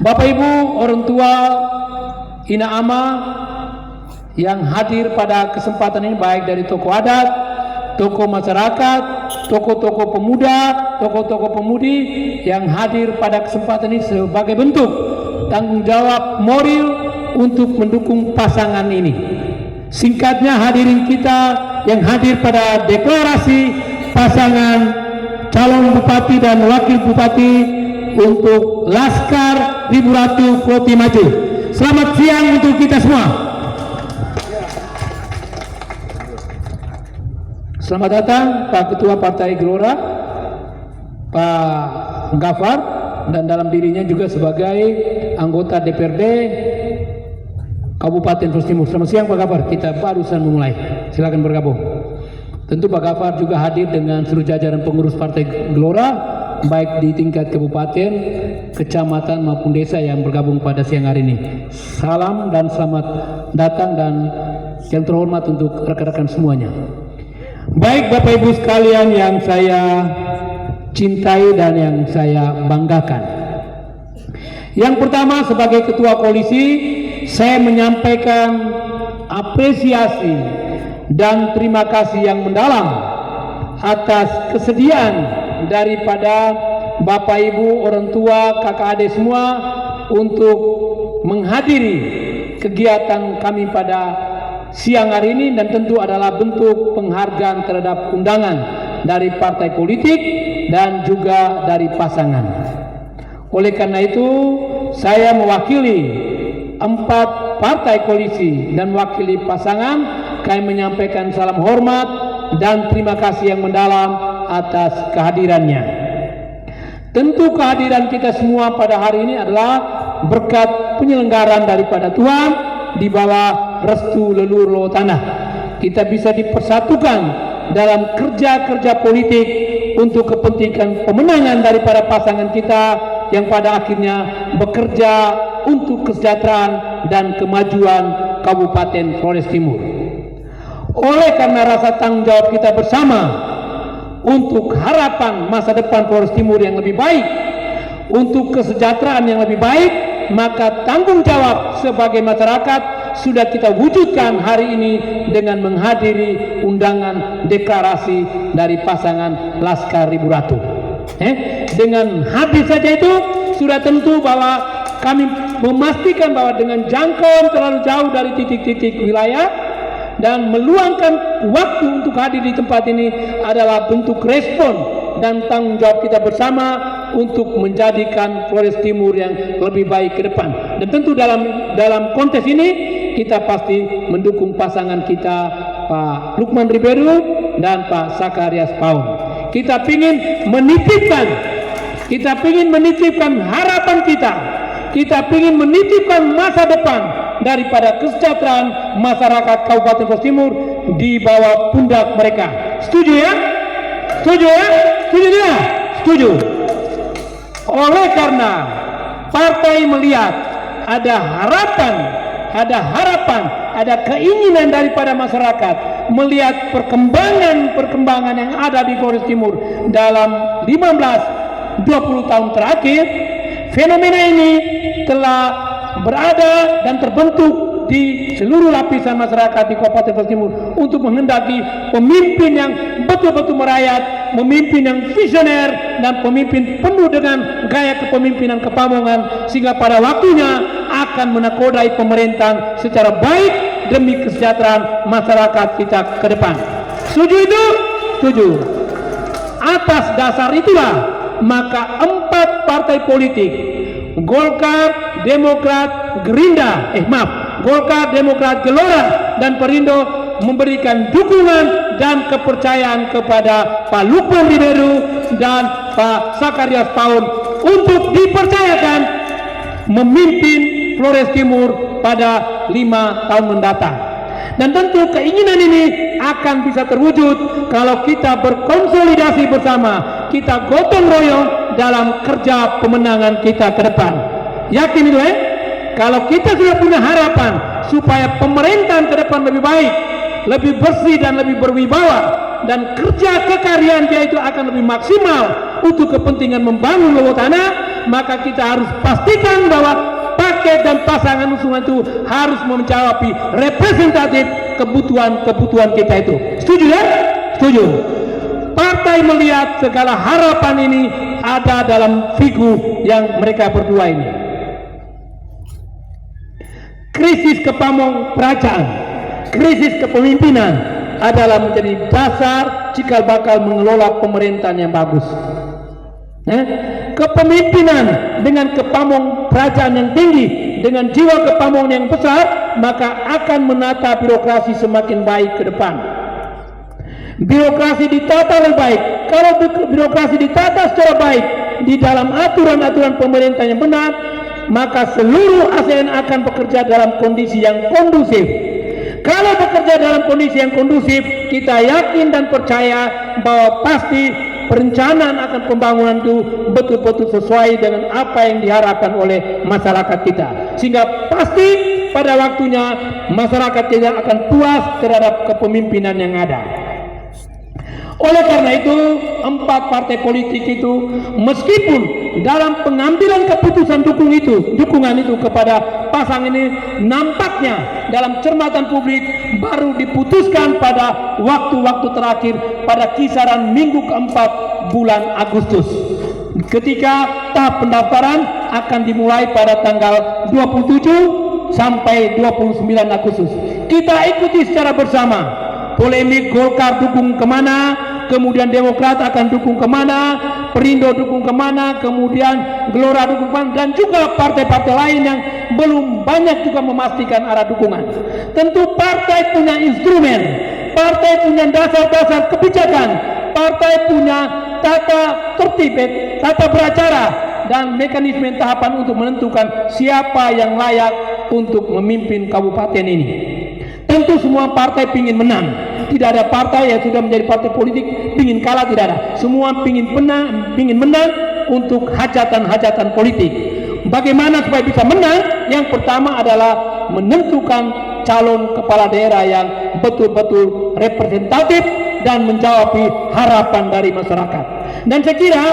Bapak Ibu, orang tua, ina ama yang hadir pada kesempatan ini, baik dari tokoh adat, tokoh masyarakat, tokoh-tokoh pemuda, tokoh-tokoh pemudi yang hadir pada kesempatan ini sebagai bentuk tanggung jawab moral untuk mendukung pasangan ini. Singkatnya, hadirin kita yang hadir pada deklarasi pasangan calon bupati dan wakil bupati untuk Laskar Ribu Ratu Floti Maju. Selamat siang untuk kita semua. Selamat datang Pak Ketua Partai Gelora, Pak Gafar, dan dalam dirinya juga sebagai anggota DPRD Kabupaten Flores Timur. Selamat siang Pak Gafar, kita barusan memulai. Silakan bergabung. Tentu Pak Gafar juga hadir dengan seluruh jajaran pengurus Partai Gelora, baik di tingkat kabupaten, kecamatan maupun desa yang bergabung pada siang hari ini. Salam dan selamat datang dan yang terhormat untuk rekan-rekan semuanya. Baik Bapak Ibu sekalian yang saya cintai dan yang saya banggakan. Yang pertama, sebagai ketua koalisi, saya menyampaikan apresiasi dan terima kasih yang mendalam atas kesediaan daripada Bapak Ibu, orang tua, kakak adik semua untuk menghadiri kegiatan kami pada siang hari ini, dan tentu adalah bentuk penghargaan terhadap undangan dari partai politik dan juga dari pasangan. Oleh karena itu, saya mewakili 4 partai koalisi dan mewakili pasangan, kami menyampaikan salam hormat dan terima kasih yang mendalam atas kehadirannya. Tentu kehadiran kita semua pada hari ini adalah berkat penyelenggaraan daripada Tuhan di bawah restu leluhur bawah tanah. Kita bisa dipersatukan dalam kerja-kerja politik untuk kepentingan pemenangan daripada pasangan kita yang pada akhirnya bekerja untuk kesejahteraan dan kemajuan Kabupaten Flores Timur. Oleh karena rasa tanggung jawab kita bersama untuk harapan masa depan Flores Timur yang lebih baik, untuk kesejahteraan yang lebih baik, maka tanggung jawab sebagai masyarakat sudah kita wujudkan hari ini dengan menghadiri undangan deklarasi dari pasangan Laskar Ribu Ratu. Dengan hadir saja itu sudah tentu bahwa kami memastikan bahwa dengan jangkauan terlalu jauh dari titik-titik wilayah dan meluangkan waktu untuk hadir di tempat ini adalah bentuk respon dan tanggung jawab kita bersama untuk menjadikan Flores Timur yang lebih baik ke depan. Dan tentu dalam konteks ini kita pasti mendukung pasangan kita Pak Lukman Ribeiro dan Pak Sakarias Paun. Kita ingin menitipkan harapan kita ingin menitipkan masa depan daripada kesejahteraan masyarakat Kabupaten Flores Timur di bawah pundak mereka. Setuju ya? Setuju ya? Setuju ya? Setuju. Oleh karena partai melihat ada harapan, ada keinginan daripada masyarakat melihat perkembangan yang ada di Flores Timur dalam 15-20 tahun terakhir. Fenomena ini telah berada dan terbentuk di seluruh lapisan masyarakat di Kabupaten Flores Timur untuk menghendaki pemimpin yang betul-betul merayat, pemimpin yang visioner, dan pemimpin penuh dengan gaya kepemimpinan kepamongan, sehingga pada waktunya akan menakodai pemerintahan secara baik demi kesejahteraan masyarakat kita ke depan. Setuju itu? Setuju. Atas dasar itulah maka 4 partai politik, Golkar, Demokrat, Golkar, Demokrat, Gelora, dan Perindo memberikan dukungan dan kepercayaan kepada Pak Lukman Ribeiro dan Pak Sakarias Paun untuk dipercayakan memimpin Flores Timur pada 5 tahun mendatang. Dan tentu keinginan ini akan bisa terwujud kalau kita berkonsolidasi bersama, kita gotong royong dalam kerja pemenangan kita ke depan. Yakin itu Kalau kita sudah punya harapan supaya pemerintahan ke depan lebih baik, lebih bersih dan lebih berwibawa, dan kerja kekaryaan dia itu akan lebih maksimal untuk kepentingan membangun bawah tanah, maka kita harus pastikan bahwa paket dan pasangan usungan itu harus menjawab representatif kebutuhan kita itu. Setuju ya? Setuju. Partai melihat segala harapan ini ada dalam figur yang mereka berdua ini. Krisis kepamong kerajaan, krisis kepemimpinan adalah menjadi dasar jika bakal mengelola pemerintahan yang bagus. Kepemimpinan dengan kepamong kerajaan yang tinggi, dengan jiwa kepamong yang besar, maka akan menata birokrasi semakin baik ke depan. Birokrasi ditata lebih baik. Kalau birokrasi ditata secara baik di dalam aturan-aturan pemerintah yang benar, maka seluruh ASN akan bekerja dalam kondisi yang kondusif. Kalau bekerja dalam kondisi yang kondusif, kita yakin dan percaya bahwa pasti perencanaan akan pembangunan itu betul-betul sesuai dengan apa yang diharapkan oleh masyarakat kita. Sehingga pasti pada waktunya masyarakat kita akan puas terhadap kepemimpinan yang ada. Oleh karena itu, 4 partai politik itu meskipun dalam pengambilan keputusan dukungan itu kepada pasangan ini nampaknya dalam cermatan publik baru diputuskan pada waktu-waktu terakhir pada kisaran minggu keempat bulan Agustus, ketika tahap pendaftaran akan dimulai pada tanggal 27 sampai 29 Agustus. Kita ikuti secara bersama polemik Golkar dukung kemana, kemudian Demokrat akan dukung kemana, Perindo dukung kemana, kemudian Gelora dukung kemana, dan juga partai-partai lain yang belum banyak juga memastikan arah dukungan. Tentu partai punya instrumen, partai punya dasar-dasar kebijakan, partai punya tata tertib, tata beracara, dan mekanisme tahapan untuk menentukan siapa yang layak untuk memimpin kabupaten ini. Tentu semua partai ingin menang. Tidak ada partai yang sudah menjadi partai politik ingin kalah, tidak ada. Semua ingin menang untuk hajatan-hajatan politik. Bagaimana supaya bisa menang? Yang pertama adalah menentukan calon kepala daerah yang betul-betul representatif dan menjawab harapan dari masyarakat. Dan saya kira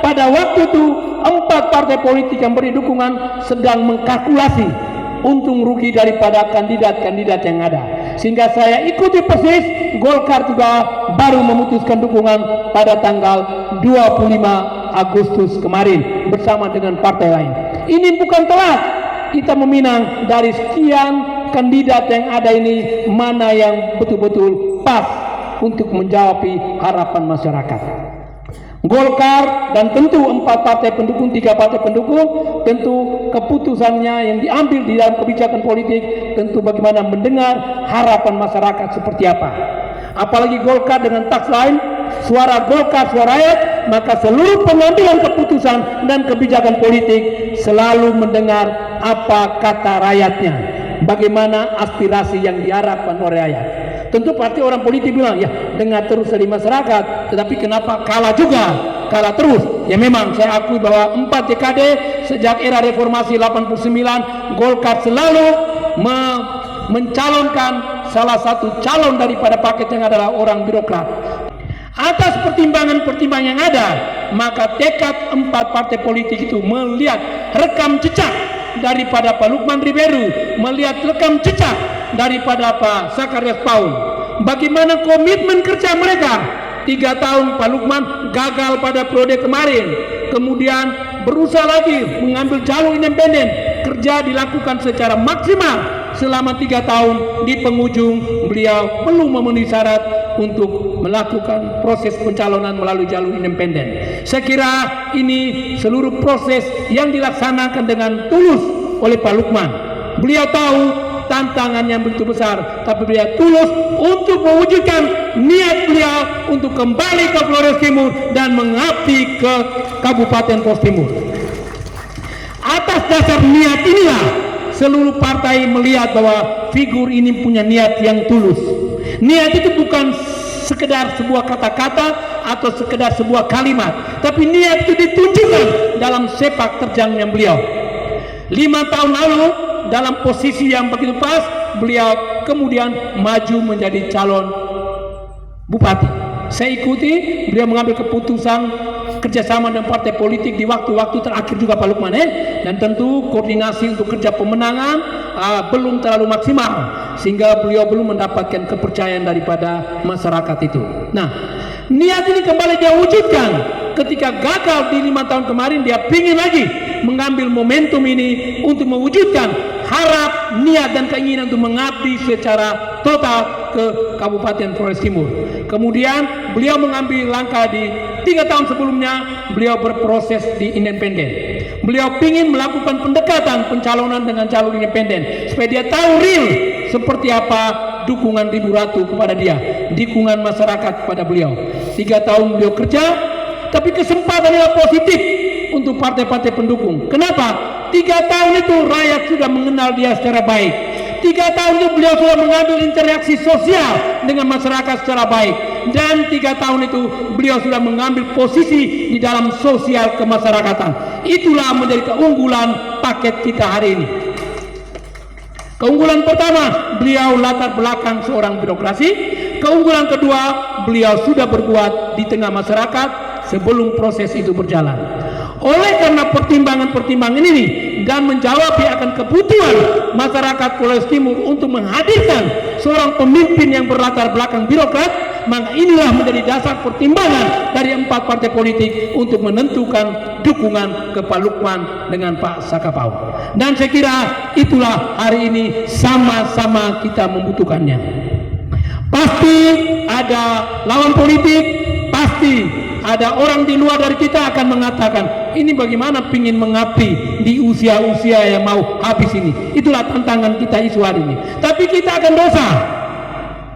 pada waktu itu 4 partai politik yang beri dukungan sedang mengkalkulasi untung rugi daripada kandidat-kandidat yang ada. Sehingga saya ikuti persis, Golkar juga baru memutuskan dukungan pada tanggal 25 Agustus kemarin bersama dengan partai lain. Ini bukan telat, kita meminang dari sekian kandidat yang ada ini mana yang betul-betul pas untuk menjawab harapan masyarakat. Golkar dan tentu 4 partai pendukung, 3 partai pendukung, tentu keputusannya yang diambil di dalam kebijakan politik tentu bagaimana mendengar harapan masyarakat seperti apa. Apalagi Golkar dengan tagline suara Golkar suara rakyat, maka seluruh pengambilan keputusan dan kebijakan politik selalu mendengar apa kata rakyatnya, bagaimana aspirasi yang diharapkan oleh rakyat. Tentu pasti orang politik bilang, ya dengar terus dari masyarakat, tetapi kenapa kalah juga? Kalah terus. Ya memang saya akui bahwa 4 dekade sejak era reformasi 89, Golkar selalu mencalonkan salah satu calon daripada paket yang adalah orang birokrat. Atas pertimbangan-pertimbangan yang ada, maka tekad 4 partai politik itu melihat rekam jejak daripada Pak Lukman Riberu, melihat rekam jejak daripada Pak Sakarias Paul, bagaimana komitmen kerja mereka. 3 tahun Pak Lukman gagal pada periode kemarin, kemudian berusaha lagi mengambil jalur independen, kerja dilakukan secara maksimal selama 3 tahun. Di penghujung beliau belum memenuhi syarat untuk melakukan proses pencalonan melalui jalur independen. Saya kira ini seluruh proses yang dilaksanakan dengan tulus oleh Pak Lukman. Beliau tahu tantangan yang begitu besar, tapi beliau tulus untuk mewujudkan niat beliau untuk kembali ke Flores Timur dan mengabdi ke Kabupaten Flores Timur. Atas dasar niat inilah seluruh partai melihat bahwa figur ini punya niat yang tulus. Niat itu bukan sekedar sebuah kata-kata atau sekedar sebuah kalimat, tapi niat itu ditunjukkan dalam sepak terjangnya beliau. 5 tahun lalu dalam posisi yang begitu pas, beliau kemudian maju menjadi calon bupati. Saya ikuti, beliau mengambil keputusan kerjasama dengan partai politik di waktu-waktu terakhir juga Pak Lukman, dan tentu koordinasi untuk kerja pemenangan belum terlalu maksimal sehingga beliau belum mendapatkan kepercayaan daripada masyarakat itu. Nah, niat ini kembali dia wujudkan ketika gagal di 5 tahun kemarin. Dia ingin lagi mengambil momentum ini untuk mewujudkan harap, niat dan keinginan untuk mengabdi secara total ke Kabupaten Flores Timur. Kemudian beliau mengambil langkah di 3 tahun sebelumnya, beliau berproses di independen. Beliau ingin melakukan pendekatan pencalonan dengan calon independen supaya dia tahu real seperti apa dukungan Ribu Ratu kepada dia, dukungan masyarakat kepada beliau. 3 tahun beliau kerja, tapi kesempatannya positif untuk partai-partai pendukung. Kenapa? 3 tahun itu rakyat sudah mengenal dia secara baik. 3 tahun itu beliau sudah mengambil interaksi sosial dengan masyarakat secara baik. Dan 3 tahun itu beliau sudah mengambil posisi di dalam sosial kemasyarakatan. Itulah menjadi keunggulan paket kita hari ini. Keunggulan pertama, beliau latar belakang seorang birokrasi. Keunggulan kedua, beliau sudah berbuat di tengah masyarakat sebelum proses itu berjalan. Oleh karena pertimbangan-pertimbangan ini dan menjawab akan kebutuhan masyarakat Flores Timur untuk menghadirkan seorang pemimpin yang berlatar belakang birokrat, maka inilah menjadi dasar pertimbangan dari 4 partai politik untuk menentukan dukungan ke Pak Lukman dengan Pak Sakapaun. Dan saya kira itulah hari ini sama-sama kita membutuhkannya. Pasti ada lawan politik, pasti ada orang di luar dari kita akan mengatakan, ini bagaimana pingin mengabdi di usia-usia yang mau habis ini. Itulah tantangan kita isu hari ini. Tapi kita akan dosa.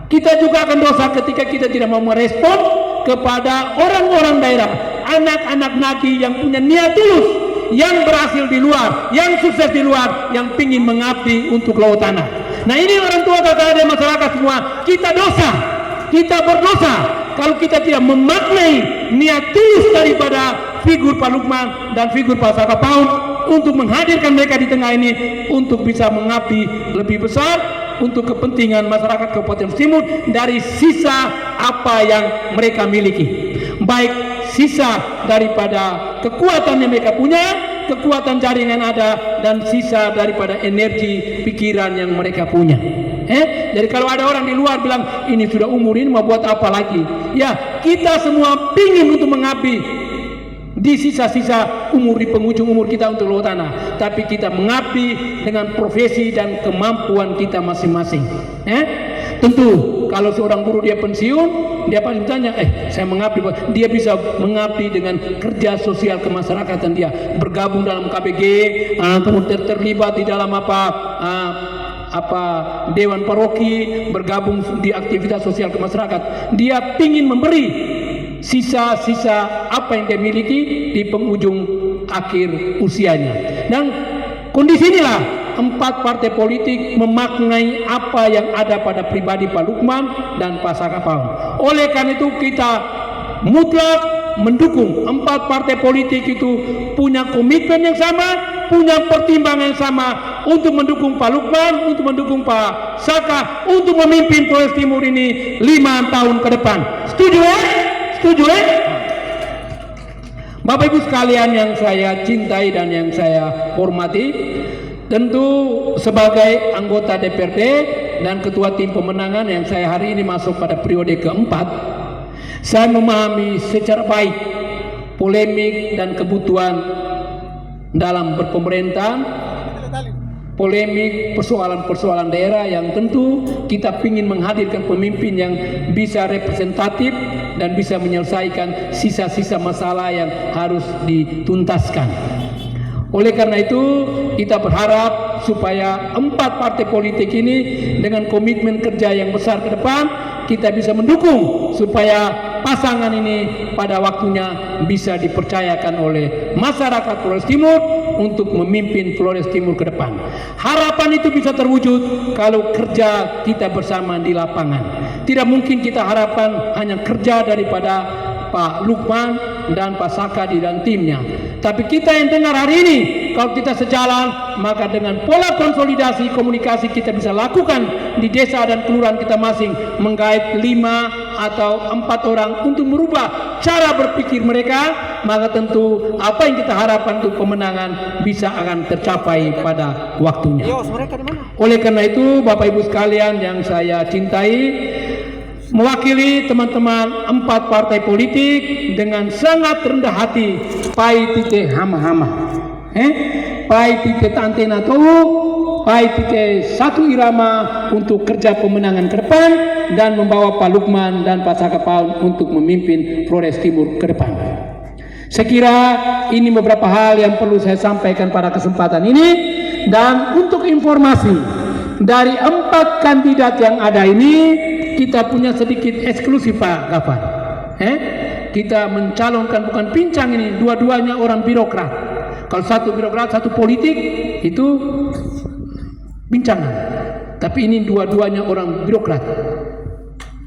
Kita juga akan dosa ketika kita tidak mau merespon kepada orang-orang daerah, anak-anak nagi yang punya niat tulus, yang berhasil di luar, yang sukses di luar, yang pingin mengabdi untuk laut tanah. Nah, ini orang tua, kakak, adik, masyarakat semua, kita dosa, kita berdosa kalau kita tidak memaknai niat tulus daripada figur Pak Lukman dan figur Pak Sakapaun untuk menghadirkan mereka di tengah ini untuk bisa mengabdi lebih besar untuk kepentingan masyarakat Kabupaten Timur dari sisa apa yang mereka miliki, baik sisa daripada kekuatan yang mereka punya, kekuatan jaringan ada, dan sisa daripada energi pikiran yang mereka punya. Jadi kalau ada orang di luar bilang ini sudah umur ini mau buat apa lagi? Ya, kita semua pingin untuk mengabdi di sisa-sisa umur, di penghujung umur kita untuk laut tanah. Tapi kita mengabdi dengan profesi dan kemampuan kita masing-masing. Tentu kalau seorang guru dia pensiun, dia paling tanya, saya mengabdi, dia bisa mengabdi dengan kerja sosial kemasyarakatan dia, bergabung dalam KBG, kemudian terlibat di dalam dewan paroki, bergabung di aktivitas sosial kemasyarakatan. Dia ingin memberi sisa-sisa apa yang dia miliki di penghujung akhir usianya. Dan kondisi inilah 4 partai politik memaknai apa yang ada pada pribadi Pak Lukman dan Pak Sakapaun. Oleh karena itu kita mutlak mendukung 4 partai politik itu punya komitmen yang sama, punya pertimbangan yang sama untuk mendukung Pak Lukman, untuk mendukung Pak Saka, untuk memimpin Flores Timur ini 5 tahun ke depan. Setuju ya? Setuju ya? Bapak Ibu sekalian yang saya cintai dan yang saya hormati, tentu sebagai anggota DPRD dan ketua tim pemenangan yang saya hari ini masuk pada periode keempat, saya memahami secara baik polemik dan kebutuhan dalam berpemerintahan, polemik persoalan-persoalan daerah yang tentu kita ingin menghadirkan pemimpin yang bisa representatif dan bisa menyelesaikan sisa-sisa masalah yang harus dituntaskan. Oleh karena itu kita berharap supaya 4 partai politik ini dengan komitmen kerja yang besar ke depan kita bisa mendukung supaya pasangan ini pada waktunya bisa dipercayakan oleh masyarakat Flores Timur untuk memimpin Flores Timur ke depan. Harapan itu bisa terwujud kalau kerja kita bersama di lapangan. Tidak mungkin kita harapkan hanya kerja daripada Pak Lukman dan Pak Sakadi dan timnya. Tapi kita yang dengar hari ini, kalau kita sejalan, maka dengan pola konsolidasi komunikasi kita bisa lakukan di desa dan kelurahan kita masing, menggait 5 atau 4 orang untuk merubah cara berpikir mereka, maka tentu apa yang kita harapkan untuk pemenangan bisa akan tercapai pada waktunya. Oleh karena itu, Bapak Ibu sekalian yang saya cintai, mewakili teman-teman 4 partai politik dengan sangat rendah hati, pai tite hama-hama, pai tite antena tahu, pai tite satu irama untuk kerja pemenangan ke depan dan membawa Pak Lukman dan Pak Sakapaun untuk memimpin Flores Timur ke depan. Saya kira ini beberapa hal yang perlu saya sampaikan pada kesempatan ini. Dan untuk informasi, dari 4 kandidat yang ada ini, kita punya sedikit eksklusif Pak Gafar. Kita mencalonkan bukan pincang ini, dua-duanya orang birokrat. Kalau satu birokrat, satu politik, itu bincangan. Tapi ini dua-duanya orang birokrat.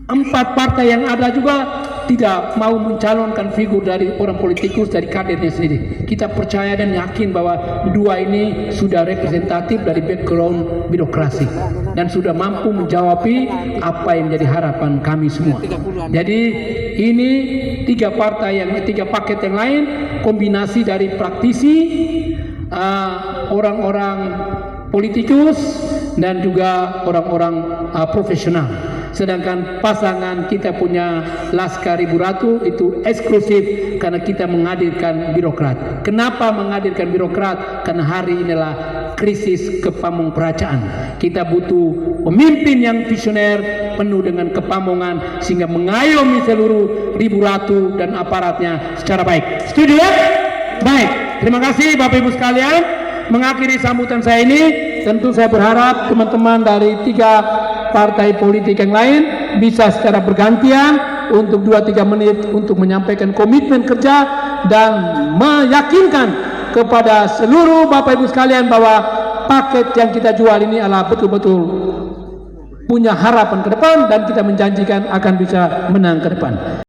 4 partai yang ada juga tidak mau mencalonkan figur dari orang politikus, dari kadernya sendiri. Kita percaya dan yakin bahwa 2 ini sudah representatif dari background birokrasi dan sudah mampu menjawab apa yang menjadi harapan kami semua. Jadi ini 3 partai yang 3 paket yang lain, kombinasi dari praktisi, orang-orang politikus, dan juga orang-orang profesional. Sedangkan pasangan kita punya Laskar Ibu Ratu itu eksklusif karena kita menghadirkan birokrat. Kenapa menghadirkan birokrat? Karena hari inilah krisis kepamungkerajaan. Kita butuh pemimpin yang visioner, penuh dengan kepamungan, sehingga mengayomi seluruh Ibu Ratu dan aparatnya secara baik. Setuju ya? Baik, terima kasih Bapak Ibu sekalian. Mengakhiri sambutan saya ini, tentu saya berharap teman-teman dari 3 partai politik yang lain bisa secara bergantian untuk 2-3 menit untuk menyampaikan komitmen kerja dan meyakinkan kepada seluruh Bapak Ibu sekalian bahwa paket yang kita jual ini adalah betul-betul punya harapan ke depan dan kita menjanjikan akan bisa menang ke depan.